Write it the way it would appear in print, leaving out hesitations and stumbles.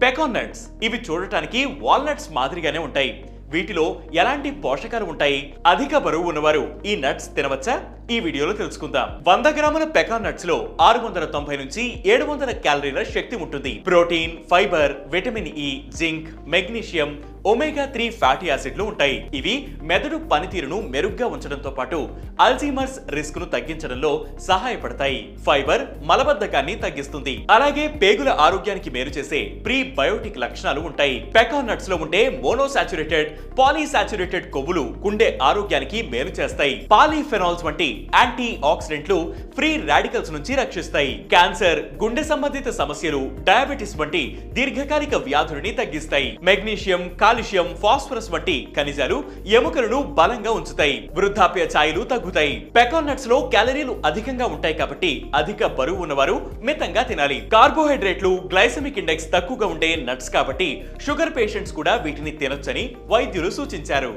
Pecan nuts ఇవి చూడటానికి walnuts మాదిరిగానే ఉంటాయి. వీటిలో ఎలాంటి పోషకాలు ఉంటాయి? అధిక బరువు ఉన్నవారు ఈ నట్స్ తినవచ్చా? ఈ వీడియోలో తెలుసుకుందాం. 100 గ్రాముల పెకాన్ నట్స్ లో 690 నుంచి 700 క్యాలరీల శక్తి ఉంటుంది. Protein, fibre, vitamin E, zinc, magnesium, omega 3 fatty యాసిడ్లు ఉంటాయి. ఇవి మెదడు పనితీరును మెరుగ్గా ఉంచడంతో పాటు అల్జీమర్స్ రిస్క్ ను తగ్గించడంలో సహాయపడతాయి. ఫైబర్ మలబద్ధకాన్ని తగ్గిస్తుంది. అలాగే పేగుల ఆరోగ్యానికి మేలు చేసే ప్రీబయోటిక్ లక్షణాలు ఉంటాయి. పెకాన్ నట్స్ లో ఉండే మోనోసాచురేటెడ్, పాలీసాచురేటెడ్ కొవ్వులు గుండె ఆరోగ్యానికి మేలు చేస్తాయి. పాలీఫెనాల్స్ వంటి యాంటీ ఆక్సిడెంట్లు ఫ్రీ రాడికల్స్ నుంచి రక్షిస్తాయి. క్యాన్సర్, గుండె సంబంధిత సమస్యలు, డయాబెటిస్ వంటి దీర్ఘకాలిక వ్యాధులని తగ్గిస్తాయి. మెగ్నీషియం, కాల్షియం, ఫాస్ఫరస్ వంటి ఖనిజాలు ఎముకలను బలంగా ఉంచుతాయి. వృద్ధాప్య ఛాయలు తగ్గుతాయి. పెకాన్ నట్స్ లో క్యాలరీలు అధికంగా ఉంటాయి కాబట్టి అధిక బరువు ఉన్నవారు మితంగా తినాలి. కార్బోహైడ్రేట్లు, గ్లైసెమిక్ ఇండెక్స్ తక్కువగా ఉండే నట్స్ కాబట్టి షుగర్ పేషెంట్స్ కూడా వీటిని తినొచ్చని వైద్యులు సూచించారు.